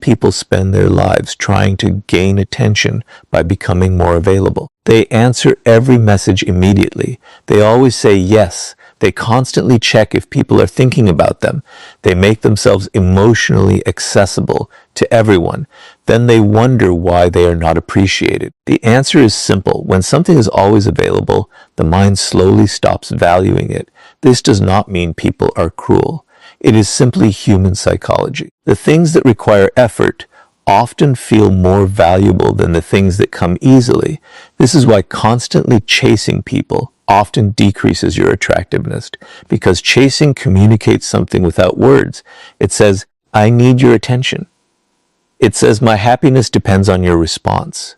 People spend their lives trying to gain attention by becoming more available. They answer every message immediately. They always say yes. They constantly check if people are thinking about them. They make themselves emotionally accessible to everyone. Then they wonder why they are not appreciated. The answer is simple. When something is always available, the mind slowly stops valuing it. This does not mean people are cruel. It is simply human psychology. The things that require effort often feel more valuable than the things that come easily. This is why constantly chasing people often decreases your attractiveness, because chasing communicates something without words. It says, I need your attention. It says, my happiness depends on your response.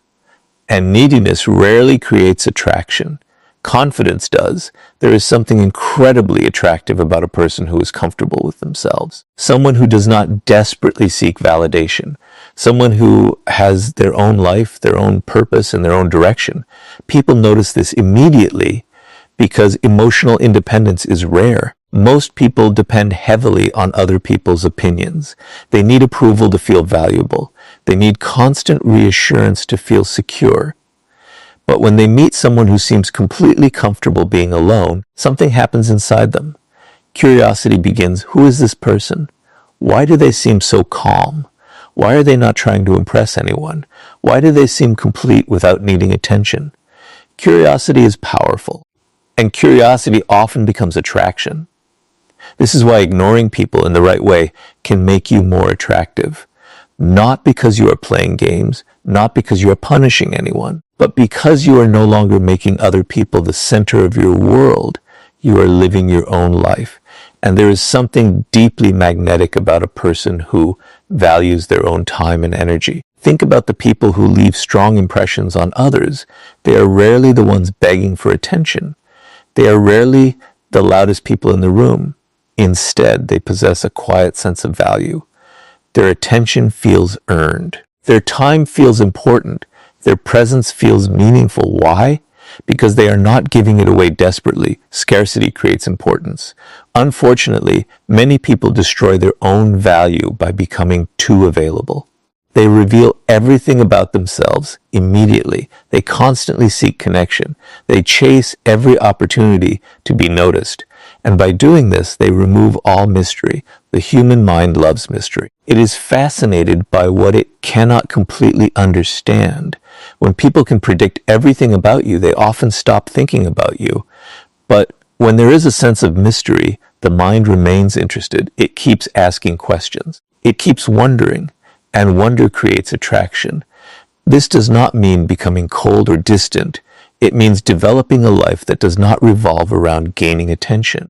And neediness rarely creates attraction. Confidence does. There is something incredibly attractive about a person who is comfortable with themselves. Someone who does not desperately seek validation. Someone who has their own life, their own purpose, and their own direction. People notice this immediately because emotional independence is rare. Most people depend heavily on other people's opinions. They need approval to feel valuable. They need constant reassurance to feel secure. But when they meet someone who seems completely comfortable being alone, something happens inside them. Curiosity begins. Who is this person? Why do they seem so calm? Why are they not trying to impress anyone? Why do they seem complete without needing attention? Curiosity is powerful, and curiosity often becomes attraction. This is why ignoring people in the right way can make you more attractive. Not because you are playing games, not because you are punishing anyone, but because you are no longer making other people the center of your world. You are living your own life. And there is something deeply magnetic about a person who values their own time and energy. Think about the people who leave strong impressions on others. They are rarely the ones begging for attention. They are rarely the loudest people in the room. Instead, they possess a quiet sense of value. Their attention feels earned. Their time feels important. Their presence feels meaningful. Why? Because they are not giving it away desperately. Scarcity creates importance. Unfortunately, many people destroy their own value by becoming too available. They reveal everything about themselves immediately. They constantly seek connection. They chase every opportunity to be noticed. And by doing this, they remove all mystery. The human mind loves mystery. It is fascinated by what it cannot completely understand. When people can predict everything about you, they often stop thinking about you. But when there is a sense of mystery, the mind remains interested. It keeps asking questions. It keeps wondering, and wonder creates attraction. This does not mean becoming cold or distant. It means developing a life that does not revolve around gaining attention.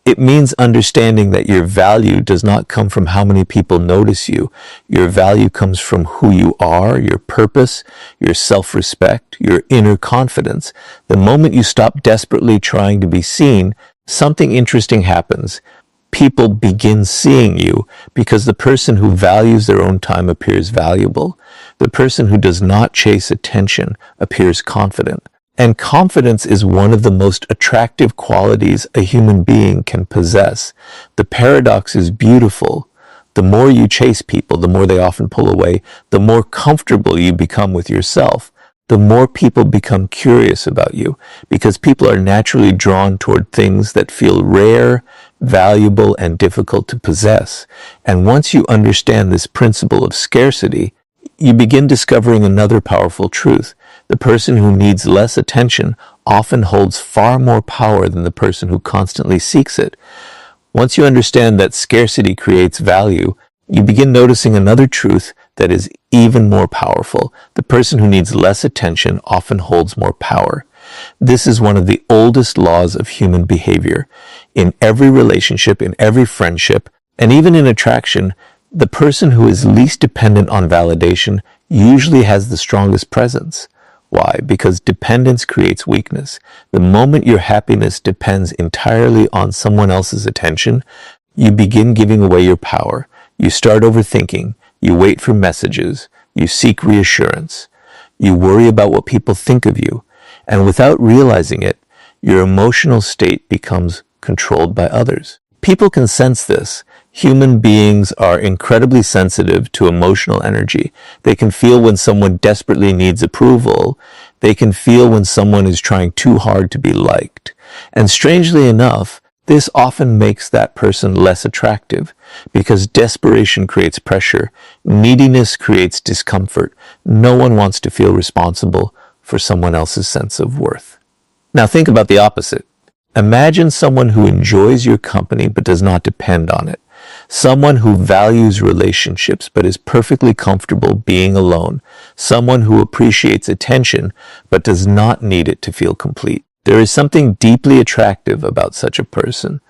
It means understanding that your value does not come from how many people notice you. Your value comes from who you are, your purpose, your self-respect, your inner confidence. The moment you stop desperately trying to be seen, something interesting happens. People begin seeing you because the person who values their own time appears valuable. The person who does not chase attention appears confident. And confidence is one of the most attractive qualities a human being can possess. The paradox is beautiful. The more you chase people, the more they often pull away. The more comfortable you become with yourself, the more people become curious about you, because people are naturally drawn toward things that feel rare, valuable, and difficult to possess. And once you understand this principle of scarcity, you begin discovering another powerful truth. The person who needs less attention often holds far more power than the person who constantly seeks it. Once you understand that scarcity creates value, you begin noticing another truth that is even more powerful. The person who needs less attention often holds more power. This is one of the oldest laws of human behavior. In every relationship, in every friendship, and even in attraction, the person who is least dependent on validation usually has the strongest presence. Why? Because dependence creates weakness. The moment your happiness depends entirely on someone else's attention, you begin giving away your power. You start overthinking. You wait for messages. You seek reassurance. You worry about what people think of you. And without realizing it, your emotional state becomes controlled by others. People can sense this. Human beings are incredibly sensitive to emotional energy. They can feel when someone desperately needs approval. They can feel when someone is trying too hard to be liked. And strangely enough, this often makes that person less attractive because desperation creates pressure. Neediness creates discomfort. No one wants to feel responsible for someone else's sense of worth. Now think about the opposite. Imagine someone who enjoys your company but does not depend on it. Someone who values relationships but is perfectly comfortable being alone. Someone who appreciates attention but does not need it to feel complete. There is something deeply attractive about such a person.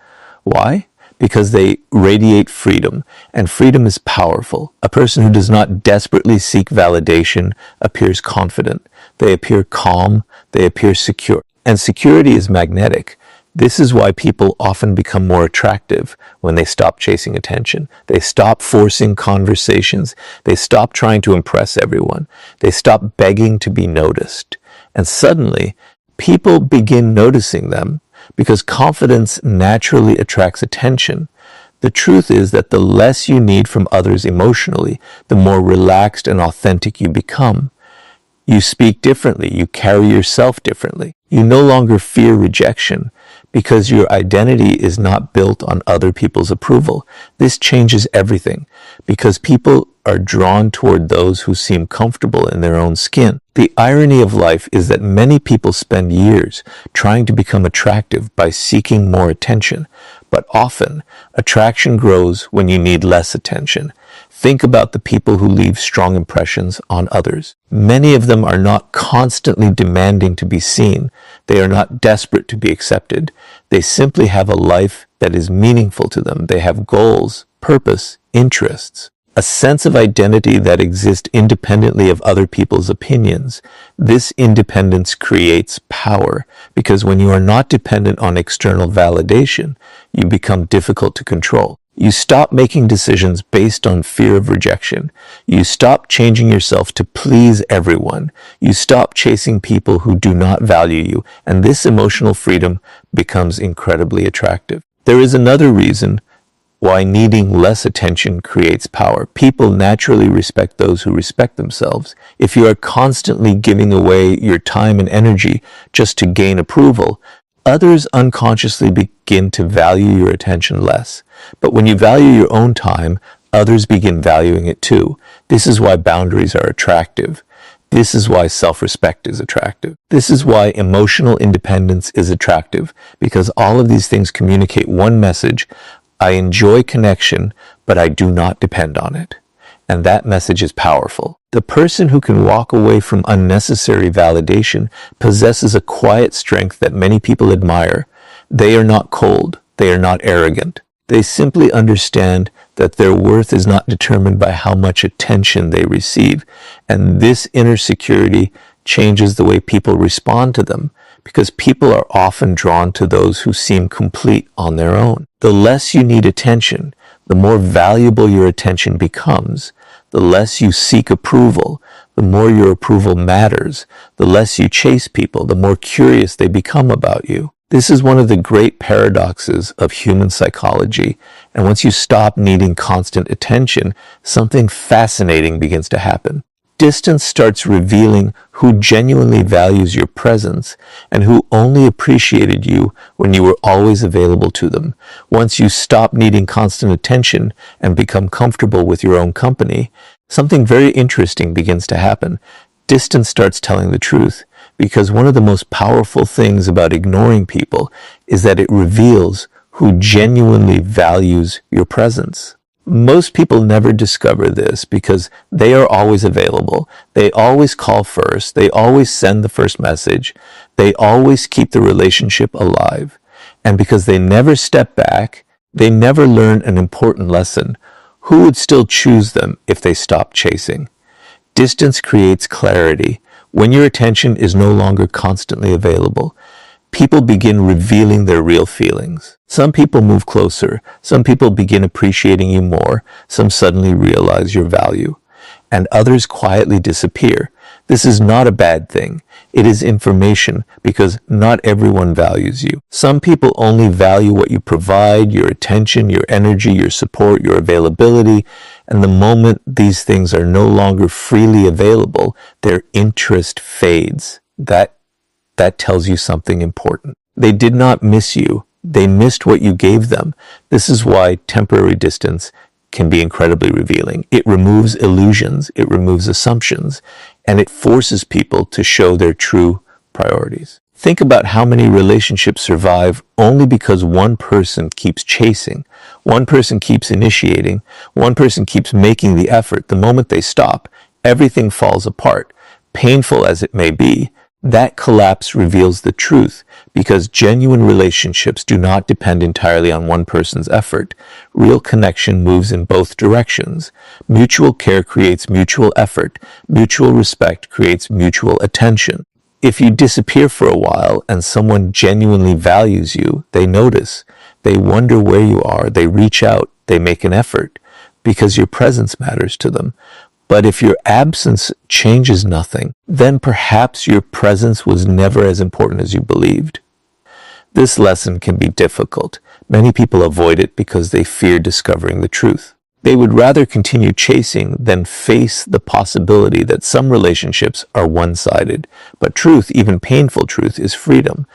Why? Because they radiate freedom, and freedom is powerful. A person who does not desperately seek validation appears confident. They appear calm. They appear secure. And security is magnetic. This is why people often become more attractive when they stop chasing attention. They stop forcing conversations. They stop trying to impress everyone. They stop begging to be noticed. And suddenly, people begin noticing them because confidence naturally attracts attention. The truth is that the less you need from others emotionally, the more relaxed and authentic you become. You speak differently. You carry yourself differently. You no longer fear rejection because your identity is not built on other people's approval. This changes everything because people are drawn toward those who seem comfortable in their own skin. The irony of life is that many people spend years trying to become attractive by seeking more attention, but often attraction grows when you need less attention. Think about the people who leave strong impressions on others. Many of them are not constantly demanding to be seen. They are not desperate to be accepted. They simply have a life that is meaningful to them. They have goals, purpose, interests, a sense of identity that exists independently of other people's opinions. This independence creates power because when you are not dependent on external validation, you become difficult to control. You stop making decisions based on fear of rejection. You stop changing yourself to please everyone. You stop chasing people who do not value you, and this emotional freedom becomes incredibly attractive. There is another reason why needing less attention creates power. People naturally respect those who respect themselves. If you are constantly giving away your time and energy just to gain approval, others unconsciously begin to value your attention less. But when you value your own time, others begin valuing it too. This is why boundaries are attractive. This is why self-respect is attractive. This is why emotional independence is attractive, because all of these things communicate one message: I enjoy connection, but I do not depend on it. And that message is powerful. The person who can walk away from unnecessary validation possesses a quiet strength that many people admire. They are not cold. They are not arrogant. They simply understand that their worth is not determined by how much attention they receive. And this inner security changes the way people respond to them, because people are often drawn to those who seem complete on their own. The less you need attention, the more valuable your attention becomes. The less you seek approval, the more your approval matters. The less you chase people, the more curious they become about you. This is one of the great paradoxes of human psychology. And once you stop needing constant attention, something fascinating begins to happen. Distance starts revealing who genuinely values your presence and who only appreciated you when you were always available to them. Once you stop needing constant attention and become comfortable with your own company, something very interesting begins to happen. Distance starts telling the truth, because one of the most powerful things about ignoring people is that it reveals who genuinely values your presence. Most people never discover this because they are always available. They always call first. They always send the first message. They always keep the relationship alive. And because they never step back, they never learn an important lesson. Who would still choose them if they stopped chasing? Distance creates clarity. When your attention is no longer constantly available, people begin revealing their real feelings. Some people move closer. Some people begin appreciating you more. Some suddenly realize your value. and others quietly disappear. This is not a bad thing. It is information because not everyone values you. Some people only value what you provide, your attention, your energy, your support, your availability, and the moment these things are no longer freely available, their interest fades. That tells you something important. They did not miss you. They missed what you gave them. This is why temporary distance can be incredibly revealing. It removes illusions, it removes assumptions, and it forces people to show their true priorities. Think about how many relationships survive only because one person keeps chasing, one person keeps initiating, one person keeps making the effort. The moment they stop, everything falls apart. Painful as it may be, that collapse reveals the truth, because genuine relationships do not depend entirely on one person's effort. Real connection moves in both directions. Mutual care creates mutual effort. Mutual respect creates mutual attention. If you disappear for a while and someone genuinely values you, they notice. They wonder where you are. They reach out. They make an effort because your presence matters to them. But if your absence changes nothing, then perhaps your presence was never as important as you believed. This lesson can be difficult. Many people avoid it because they fear discovering the truth. They would rather continue chasing than face the possibility that some relationships are one-sided. But truth, even painful truth, is freedom.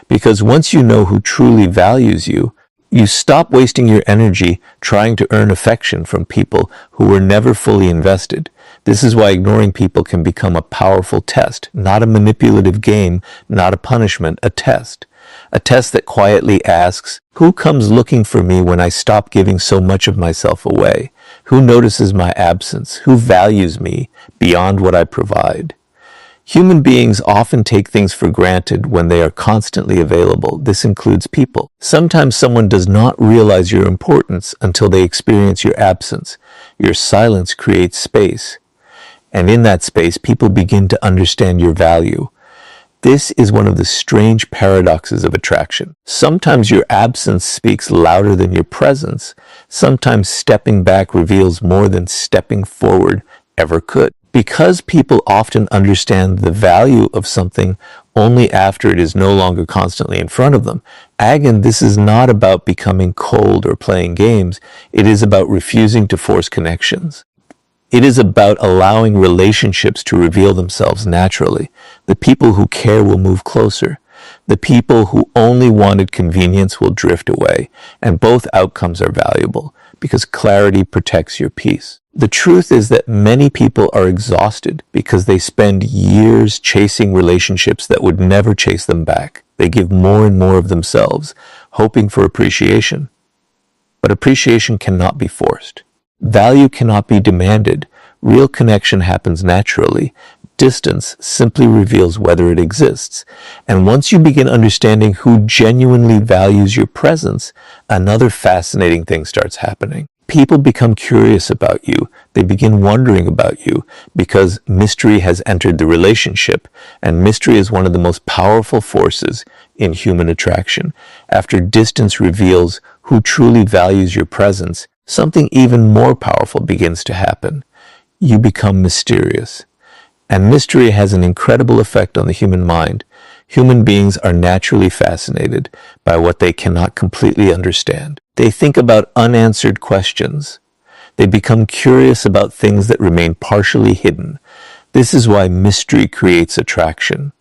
Because once you know who truly values you, you stop wasting your energy trying to earn affection from people who were never fully invested. This is why ignoring people can become a powerful test, not a manipulative game, not a punishment, a test. A test that quietly asks, who comes looking for me when I stop giving so much of myself away? Who notices my absence? Who values me beyond what I provide? Human beings often take things for granted when they are constantly available. This includes people. Sometimes someone does not realize your importance until they experience your absence. Your silence creates space. And in that space, people begin to understand your value. This is one of the strange paradoxes of attraction. Sometimes your absence speaks louder than your presence. Sometimes stepping back reveals more than stepping forward ever could. Because people often understand the value of something only after it is no longer constantly in front of them. Again, this is not about becoming cold or playing games. It is about refusing to force connections. It is about allowing relationships to reveal themselves naturally. The people who care will move closer. The people who only wanted convenience will drift away. And both outcomes are valuable because clarity protects your peace. The truth is that many people are exhausted because they spend years chasing relationships that would never chase them back. They give more and more of themselves, hoping for appreciation. But appreciation cannot be forced. Value cannot be demanded. Real connection happens naturally. Distance simply reveals whether it exists. And once you begin understanding who genuinely values your presence, another fascinating thing starts happening. People become curious about you. They begin wondering about you because mystery has entered the relationship, and mystery is one of the most powerful forces in human attraction. After distance reveals who truly values your presence, something even more powerful begins to happen. You become mysterious. And mystery has an incredible effect on the human mind. Human beings are naturally fascinated by what they cannot completely understand. They think about unanswered questions. They become curious about things that remain partially hidden. This is why mystery creates attraction.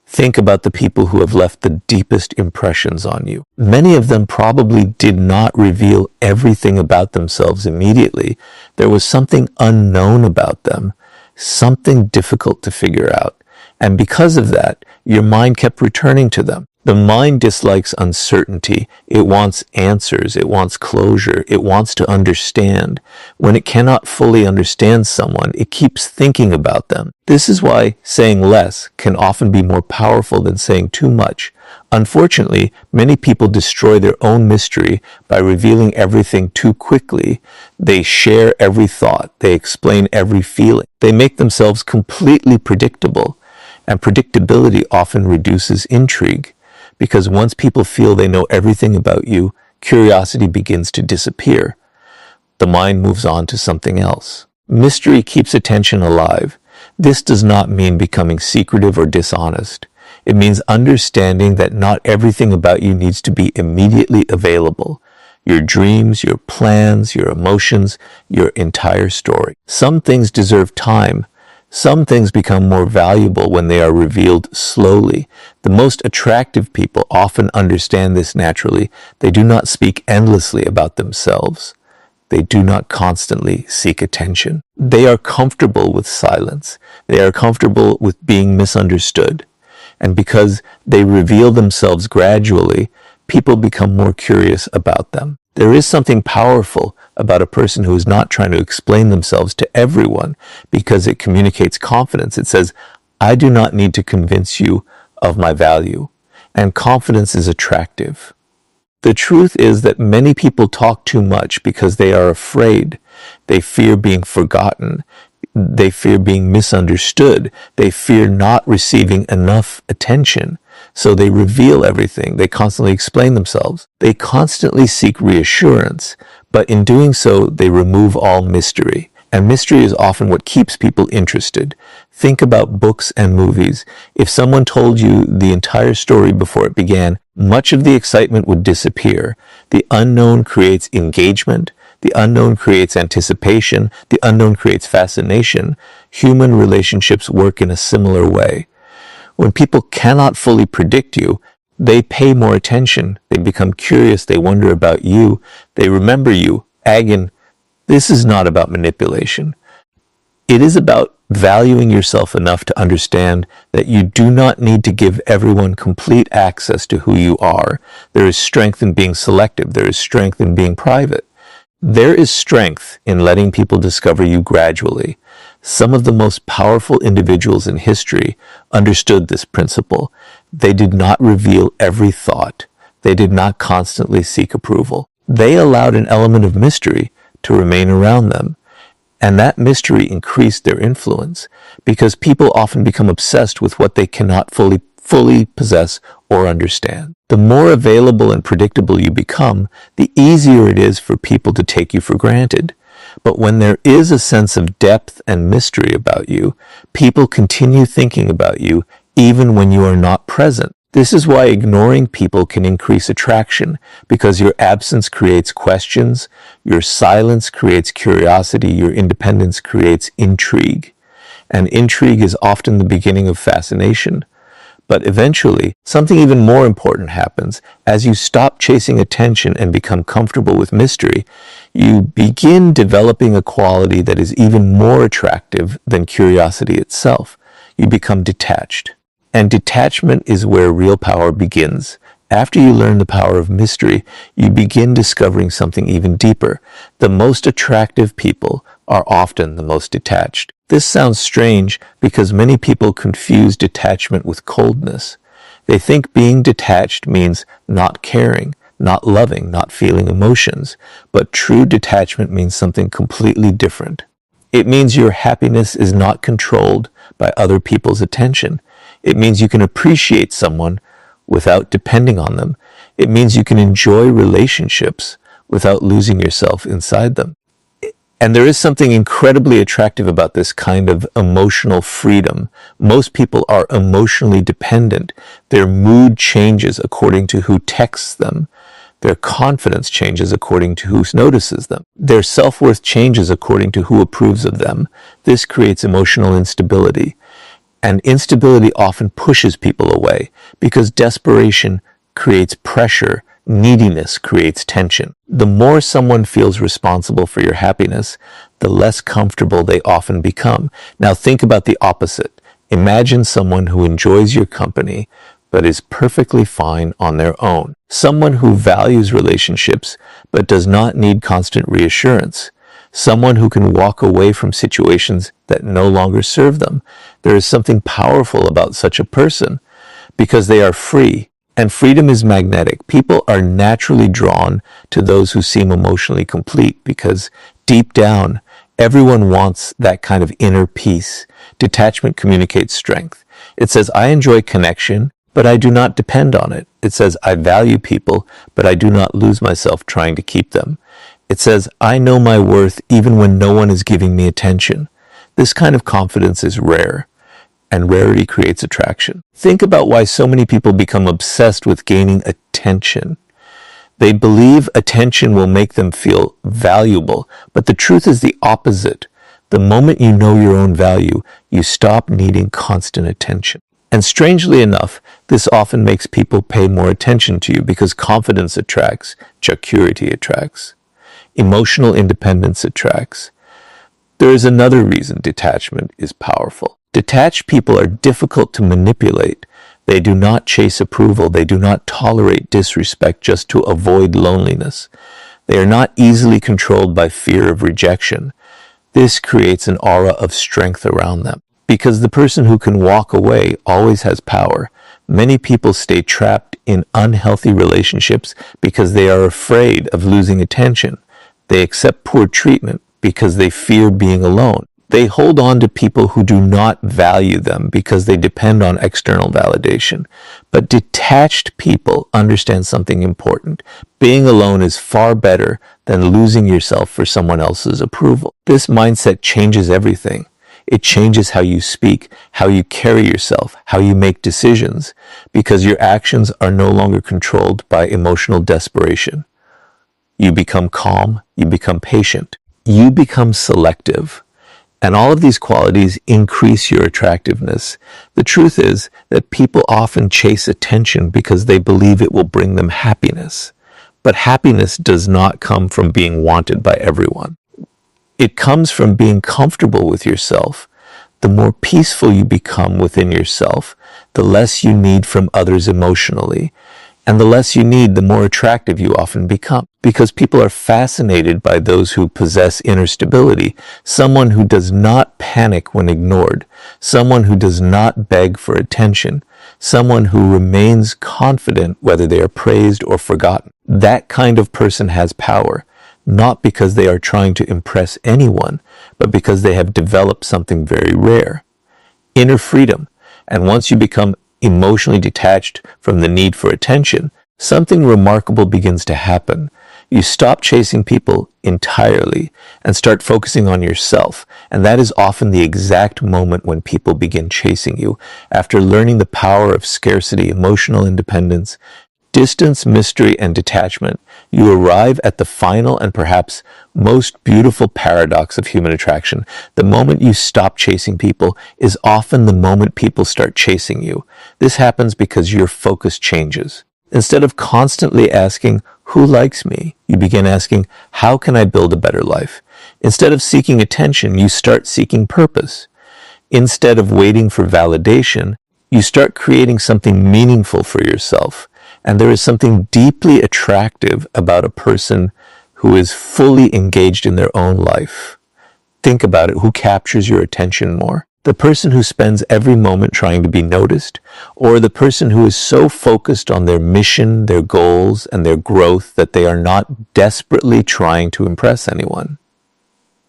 Think about the people who have left the deepest impressions on you. Many of them probably did not reveal everything about themselves immediately. There was something unknown about them, something difficult to figure out. And because of that, your mind kept returning to them. The mind dislikes uncertainty. It wants answers. It wants closure. It wants to understand. When it cannot fully understand someone, it keeps thinking about them. This is why saying less can often be more powerful than saying too much. Unfortunately, many people destroy their own mystery by revealing everything too quickly. They share every thought. They explain every feeling. They make themselves completely predictable. And predictability often reduces intrigue. Because once people feel they know everything about you, curiosity begins to disappear. The mind moves on to something else. Mystery keeps attention alive. This does not mean becoming secretive or dishonest. It means understanding that not everything about you needs to be immediately available. Your dreams, your plans, your emotions, your entire story. Some things deserve time. Some things become more valuable when they are revealed slowly. The most attractive people often understand this naturally. They do not speak endlessly about themselves. They do not constantly seek attention. They are comfortable with silence. They are comfortable with being misunderstood. And because they reveal themselves gradually, people become more curious about them. There is something powerful about a person who is not trying to explain themselves to everyone because it communicates confidence. It says, I do not need to convince you of my value. And confidence is attractive. The truth is that many people talk too much because they are afraid. They fear being forgotten. They fear being misunderstood. They fear not receiving enough attention. So they reveal everything. They constantly explain themselves. They constantly seek reassurance. But in doing so, they remove all mystery. And mystery is often what keeps people interested. Think about books and movies. If someone told you the entire story before it began, much of the excitement would disappear. The unknown creates engagement. The unknown creates anticipation. The unknown creates fascination. Human relationships work in a similar way. When people cannot fully predict you, they pay more attention. They become curious. They wonder about you. They remember you. Again, this is not about manipulation. It is about valuing yourself enough to understand that you do not need to give everyone complete access to who you are. There is strength in being selective. There is strength in being private. There is strength in letting people discover you gradually. Some of the most powerful individuals in history understood this principle. They did not reveal every thought. They did not constantly seek approval. They allowed an element of mystery to remain around them. And that mystery increased their influence because people often become obsessed with what they cannot fully possess or understand. The more available and predictable you become, the easier it is for people to take you for granted. But when there is a sense of depth and mystery about you, people continue thinking about you even when you are not present. This is why ignoring people can increase attraction, because your absence creates questions, your silence creates curiosity, your independence creates intrigue. And intrigue is often the beginning of fascination. But eventually, something even more important happens. As you stop chasing attention and become comfortable with mystery, you begin developing a quality that is even more attractive than curiosity itself. You become detached. And detachment is where real power begins. After you learn the power of mystery, you begin discovering something even deeper. The most attractive people are often the most detached. This sounds strange because many people confuse detachment with coldness. They think being detached means not caring, not loving, not feeling emotions. But true detachment means something completely different. It means your happiness is not controlled by other people's attention. It means you can appreciate someone without depending on them. It means you can enjoy relationships without losing yourself inside them. And there is something incredibly attractive about this kind of emotional freedom. Most people are emotionally dependent. Their mood changes according to who texts them. Their confidence changes according to who notices them. Their self-worth changes according to who approves of them. This creates emotional instability. And instability often pushes people away because desperation creates pressure, neediness creates tension. The more someone feels responsible for your happiness, the less comfortable they often become. Now think about the opposite. Imagine someone who enjoys your company but is perfectly fine on their own. Someone who values relationships but does not need constant reassurance. Someone who can walk away from situations that no longer serve them. There is something powerful about such a person because they are free, and freedom is magnetic. People are naturally drawn to those who seem emotionally complete because deep down, everyone wants that kind of inner peace. Detachment communicates strength. It says, I enjoy connection, but I do not depend on it. It says, I value people, but I do not lose myself trying to keep them. It says, I know my worth even when no one is giving me attention. This kind of confidence is rare, and rarity creates attraction. Think about why so many people become obsessed with gaining attention. They believe attention will make them feel valuable, but the truth is the opposite. The moment you know your own value, you stop needing constant attention. And strangely enough, this often makes people pay more attention to you because confidence attracts, security attracts, emotional independence attracts. There is another reason detachment is powerful. Detached people are difficult to manipulate. They do not chase approval. They do not tolerate disrespect just to avoid loneliness. They are not easily controlled by fear of rejection. This creates an aura of strength around them. Because the person who can walk away always has power. Many people stay trapped in unhealthy relationships because they are afraid of losing attention. They accept poor treatment because they fear being alone. They hold on to people who do not value them because they depend on external validation. But detached people understand something important. Being alone is far better than losing yourself for someone else's approval. This mindset changes everything. It changes how you speak, how you carry yourself, how you make decisions, because your actions are no longer controlled by emotional desperation. You become calm, you become patient, you become selective. And all of these qualities increase your attractiveness. The truth is that people often chase attention because they believe it will bring them happiness. But happiness does not come from being wanted by everyone. It comes from being comfortable with yourself. The more peaceful you become within yourself, the less you need from others emotionally. And the less you need, the more attractive you often become. Because people are fascinated by those who possess inner stability, someone who does not panic when ignored, someone who does not beg for attention, someone who remains confident whether they are praised or forgotten. That kind of person has power, not because they are trying to impress anyone, but because they have developed something very rare, inner freedom. And once you become emotionally detached from the need for attention, something remarkable begins to happen. You stop chasing people entirely and start focusing on yourself. And that is often the exact moment when people begin chasing you. After learning the power of scarcity, emotional independence, distance, mystery, and detachment, you arrive at the final and perhaps most beautiful paradox of human attraction. The moment you stop chasing people is often the moment people start chasing you. This happens because your focus changes. Instead of constantly asking, who likes me? You begin asking, how can I build a better life? Instead of seeking attention, you start seeking purpose. Instead of waiting for validation, you start creating something meaningful for yourself. And there is something deeply attractive about a person who is fully engaged in their own life. Think about it. Who captures your attention more? The person who spends every moment trying to be noticed, or the person who is so focused on their mission, their goals, and their growth that they are not desperately trying to impress anyone?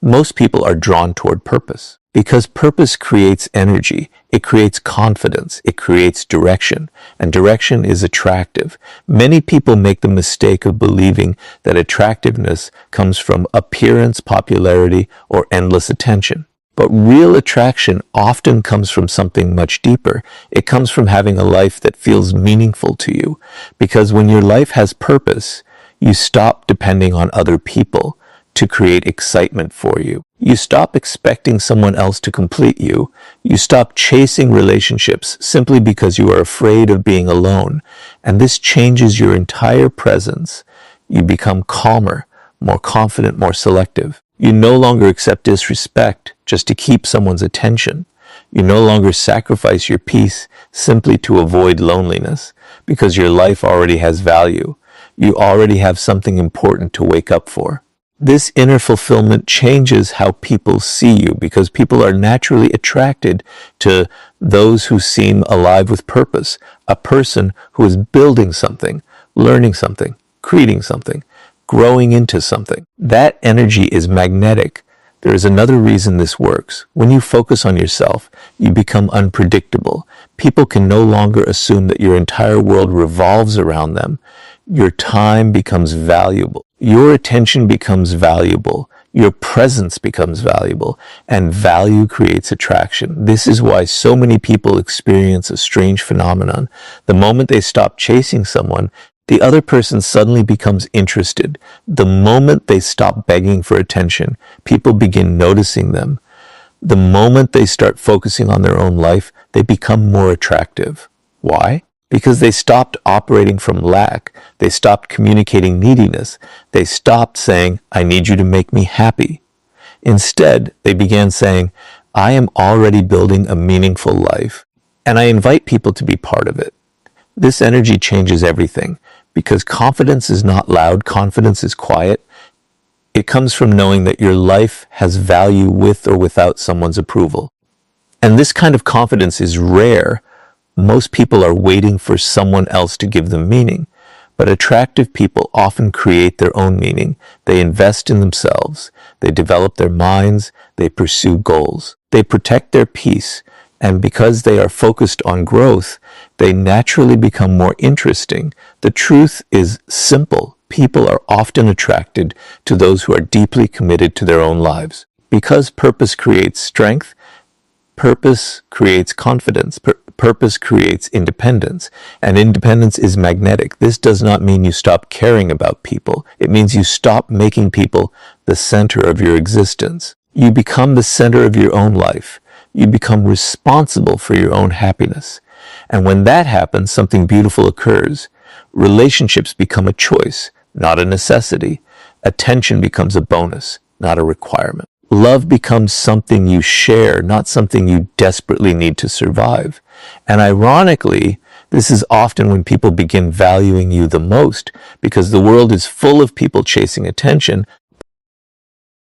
Most people are drawn toward purpose because purpose creates energy, it creates confidence, it creates direction, and direction is attractive. Many people make the mistake of believing that attractiveness comes from appearance, popularity, or endless attention. But real attraction often comes from something much deeper. It comes from having a life that feels meaningful to you. Because when your life has purpose, you stop depending on other people to create excitement for you. You stop expecting someone else to complete you. You stop chasing relationships simply because you are afraid of being alone. And this changes your entire presence. You become calmer, more confident, more selective. You no longer accept disrespect just to keep someone's attention. You no longer sacrifice your peace simply to avoid loneliness because your life already has value. You already have something important to wake up for. This inner fulfillment changes how people see you because people are naturally attracted to those who seem alive with purpose, a person who is building something, learning something, creating something, growing into something. That energy is magnetic. There is another reason this works. When you focus on yourself, you become unpredictable. People can no longer assume that your entire world revolves around them. Your time becomes valuable. Your attention becomes valuable. Your presence becomes valuable, and value creates attraction. This is why so many people experience a strange phenomenon. The moment they stop chasing someone, the other person suddenly becomes interested. The moment they stop begging for attention, people begin noticing them. The moment they start focusing on their own life, they become more attractive. Why? Because they stopped operating from lack. They stopped communicating neediness. They stopped saying, I need you to make me happy. Instead, they began saying, I am already building a meaningful life, and I invite people to be part of it. This energy changes everything, because confidence is not loud, confidence is quiet. It comes from knowing that your life has value with or without someone's approval. And this kind of confidence is rare. Most people are waiting for someone else to give them meaning, but attractive people often create their own meaning. They invest in themselves, they develop their minds, they pursue goals, they protect their peace, and because they are focused on growth, they naturally become more interesting. The truth is simple. People are often attracted to those who are deeply committed to their own lives. Because purpose creates strength, purpose creates confidence. Purpose creates independence, and independence is magnetic. This does not mean you stop caring about people. It means you stop making people the center of your existence. You become the center of your own life. You become responsible for your own happiness. And when that happens, something beautiful occurs. Relationships become a choice, not a necessity. Attention becomes a bonus, not a requirement. Love becomes something you share, not something you desperately need to survive. And ironically, this is often when people begin valuing you the most, because the world is full of people chasing attention,